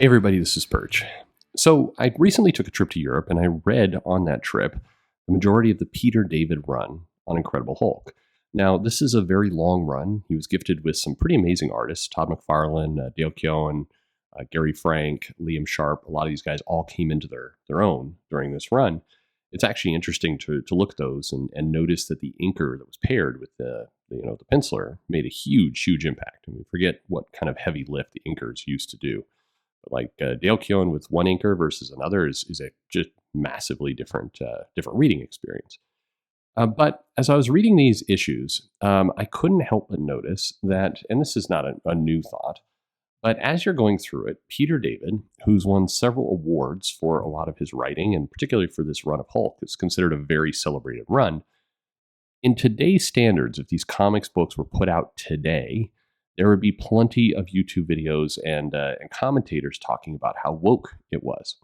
Hey everybody, this is Perch. So I recently took a trip to Europe and I read on that trip the majority of the Peter David run on Incredible Hulk. Now, this is a very long run. He was gifted with some pretty amazing artists, Todd McFarlane, Dale Keown, Gary Frank, Liam Sharp. A lot of these guys all came into their own during this run. It's actually interesting to look at those and notice that the inker that was paired with the penciler made a huge impact. I mean, forget what kind of heavy lift the inkers used to do. Like Dale Keown with one inker versus another is a just massively different reading experience. But as I was reading these issues, I couldn't help but notice that, and this is not a new thought, but as you're going through it, Peter David, who's won several awards for a lot of his writing, and particularly for this run of Hulk, is considered a very celebrated run. In today's standards, if these comics books were put out today, there would be plenty of YouTube videos and commentators talking about how woke it was.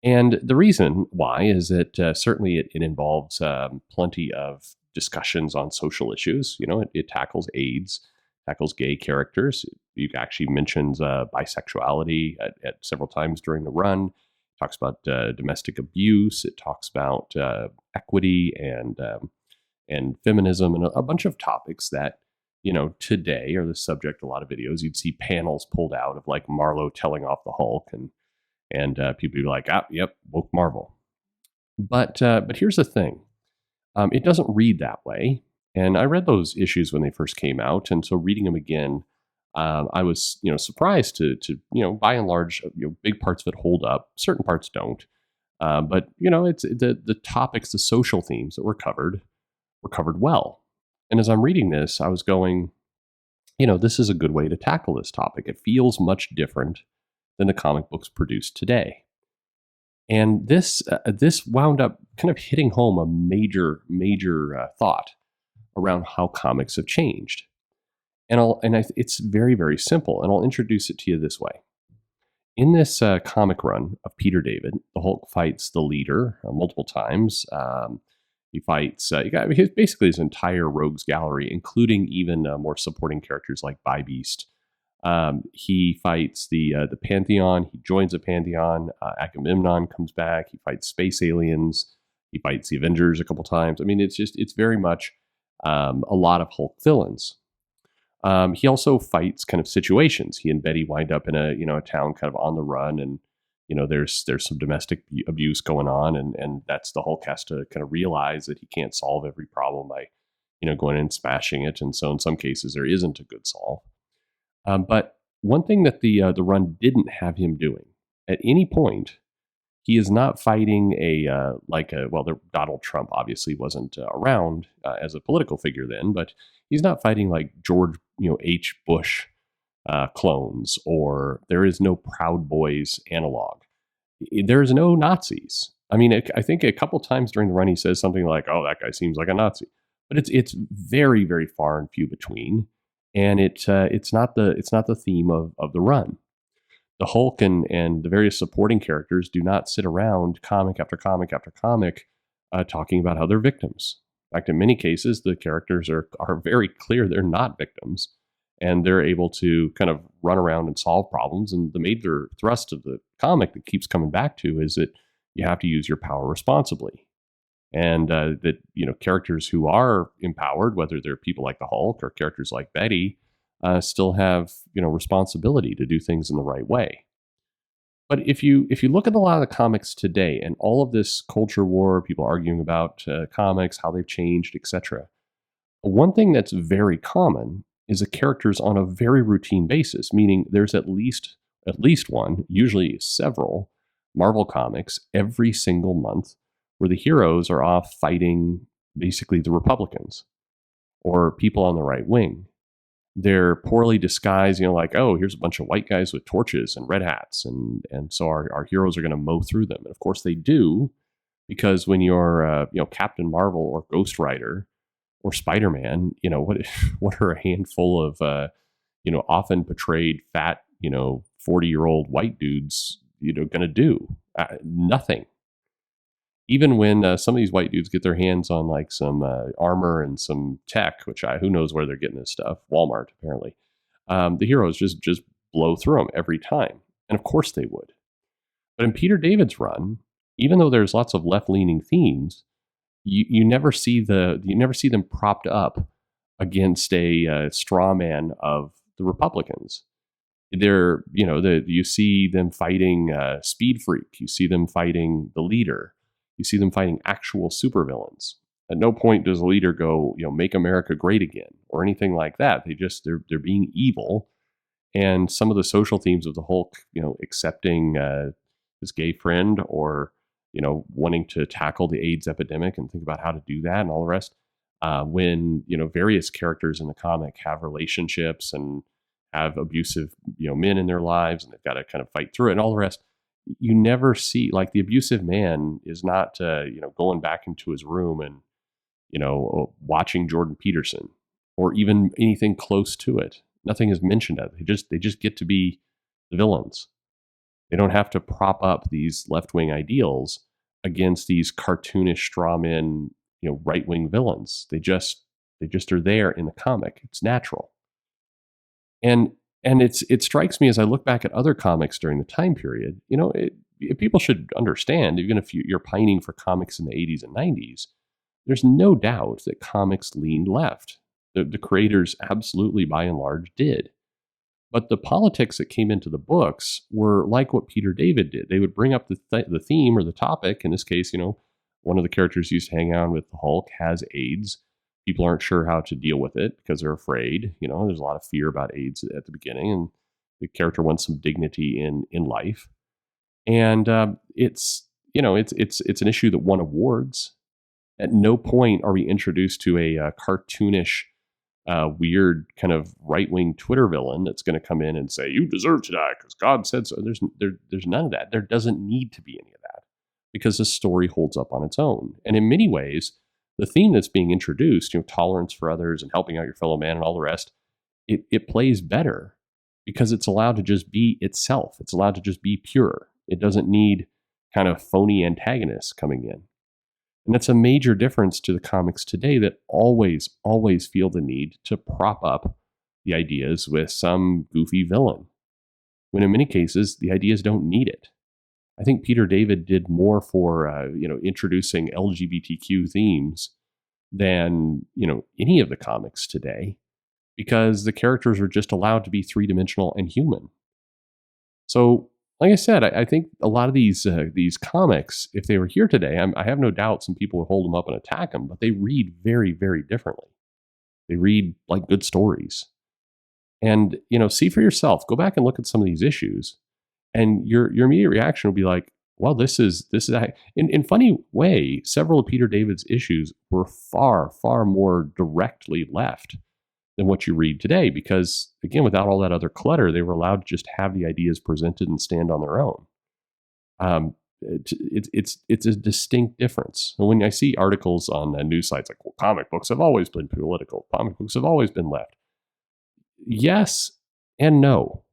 And the reason why is that certainly it involves plenty of discussions on social issues. You know, it tackles AIDS, tackles gay characters. It actually mentions bisexuality at several times during the run. It talks about domestic abuse. It talks about equity and feminism and a bunch of topics that, today are the subject of a lot of videos. You'd see panels pulled out of like Marlowe telling off the Hulk, and people would be like, yep, woke Marvel. But here's the thing, it doesn't read that way. And I read those issues when they first came out, and so reading them again, I was surprised to by and large, big parts of it hold up, certain parts don't. But it's the topics, the social themes that were covered well. And as I'm reading this, I was going, this is a good way to tackle this topic. It feels much different than the comic books produced today. And this wound up kind of hitting home a major thought around how comics have changed. It's very, very simple, and I'll introduce it to you this way. In this comic run of Peter David, the Hulk fights the leader multiple times. He fights basically his entire rogues gallery, including even more supporting characters like Beast. He fights the Pantheon. He joins the Pantheon. Agamemnon comes back. He fights space aliens. He fights the Avengers a couple times. I mean, it's very much a lot of Hulk villains. He also fights kind of situations. He and Betty wind up in a town kind of on the run, and there's some domestic abuse going on, and that's the Hulk has to kind of realize that he can't solve every problem by, going in and smashing it. And so in some cases there isn't a good solve. But one thing that the run didn't have him doing at any point, he is not fighting Donald Trump obviously wasn't around as a political figure then, but he's not fighting like George H. Bush clones, or there is no Proud Boys analog. There's no Nazis. I mean, I think a couple times during the run he says something like, "Oh, that guy seems like a Nazi," but it's very, very far and few between, and it's not the theme of the run. The Hulk and the various supporting characters do not sit around comic after comic after comic talking about how they're victims. In fact, in many cases, the characters are very clear they're not victims, and they're able to kind of run around and solve problems. And the major thrust of the comic that keeps coming back to is that you have to use your power responsibly. And that, characters who are empowered, whether they're people like the Hulk or characters like Betty, still have, responsibility to do things in the right way. But if you look at a lot of the comics today and all of this culture war, people arguing about comics, how they've changed, etc., one thing that's very common is the characters on a very routine basis, meaning there's at least one, usually several, Marvel comics every single month where the heroes are off fighting basically the Republicans or people on the right wing. They're poorly disguised, like, oh, here's a bunch of white guys with torches and red hats, and so our heroes are going to mow through them. And of course they do, because when you're Captain Marvel or Ghost Rider or Spider-Man, what are a handful of often portrayed fat 40-year-old white dudes going to do? Nothing. Even when some of these white dudes get their hands on like some armor and some tech, which who knows where they're getting this stuff, Walmart apparently, the heroes just blow through them every time. And of course they would. But in Peter David's run, even though there's lots of left-leaning themes, you never see them propped up against a straw man of the Republicans. You see them fighting Speed Freak. You see them fighting the leader. You see them fighting actual supervillains. At no point does the leader go, make America great again or anything like that. They're being evil. And some of the social themes of the Hulk, accepting his gay friend, or wanting to tackle the AIDS epidemic and think about how to do that and all the rest. When various characters in the comic have relationships and have abusive men in their lives, and they've got to kind of fight through it and all the rest. You never see, like, the abusive man is not going back into his room and watching Jordan Peterson or even anything close to it. Nothing is mentioned of it. They just get to be the villains. They don't have to prop up these left-wing ideals against these cartoonish straw men, right-wing villains. They just are there in the comic. It's natural. And it strikes me as I look back at other comics during the time period, people should understand, even if you're pining for comics in the 80s and 90s, there's no doubt that comics leaned left. The creators absolutely, by and large, did. But the politics that came into the books were like what Peter David did. They would bring up the theme or the topic. In this case, one of the characters used to hang out with the Hulk has AIDS. People aren't sure how to deal with it because they're afraid. There's a lot of fear about AIDS at the beginning, and the character wants some dignity in life. And it's an issue that won awards. At no point are we introduced to a cartoonish, weird kind of right-wing Twitter villain that's going to come in and say, "You deserve to die because God said so." There's none of that. There doesn't need to be any of that because the story holds up on its own. And in many ways, the theme that's being introduced, tolerance for others and helping out your fellow man and all the rest, it plays better because it's allowed to just be itself. It's allowed to just be pure. It doesn't need kind of phony antagonists coming in. And that's a major difference to the comics today that always feel the need to prop up the ideas with some goofy villain, when in many cases, the ideas don't need it. I think Peter David did more for introducing LGBTQ themes than any of the comics today, because the characters are just allowed to be three-dimensional and human. So, like I said, I think a lot of these comics, if they were here today, I have no doubt some people would hold them up and attack them, but they read very, very differently. They read like good stories. And see for yourself. Go back and look at some of these issues. And your immediate reaction will be like, well, this is in funny way, several of Peter David's issues were far, far more directly left than what you read today, because again, without all that other clutter, they were allowed to just have the ideas presented and stand on their own. It's a distinct difference. And when I see articles on news sites like, well, comic books have always been political, comic books have always been left. Yes and no.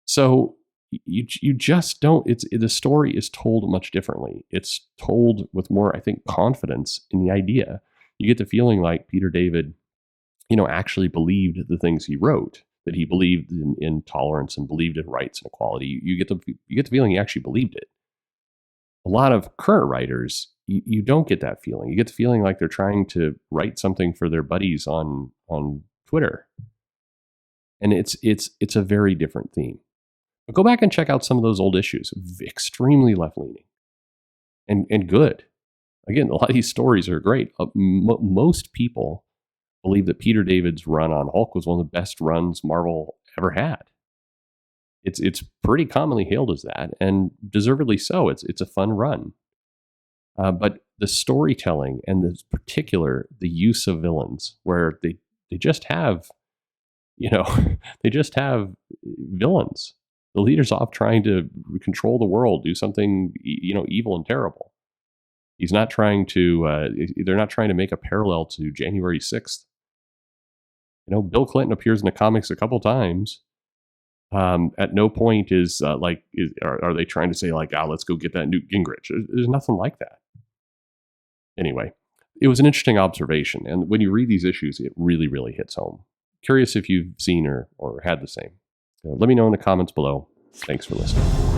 So you just don't. The story is told much differently. It's told with more, I think, confidence in the idea. You get the feeling like Peter David, actually believed the things he wrote. That he believed in tolerance and believed in rights and equality. You get the feeling he actually believed it. A lot of current writers, you don't get that feeling. You get the feeling like they're trying to write something for their buddies on Twitter, and it's a very different theme. But go back and check out some of those old issues. Extremely left-leaning and good. Again, a lot of these stories are great. Most people believe that Peter David's run on Hulk was one of the best runs Marvel ever had. It's pretty commonly hailed as that, and deservedly so. It's a fun run. But the storytelling and the use of villains, where they just have, they just have villains. The leader's off trying to control the world, do something, evil and terrible. He's not trying to, they're not trying to make a parallel to January 6th. Bill Clinton appears in the comics a couple times. At no point are they trying to say like, let's go get that Newt Gingrich. There's nothing like that. Anyway, it was an interesting observation. And when you read these issues, it really, really hits home. Curious if you've seen or had the same. So let me know in the comments below. Thanks for listening.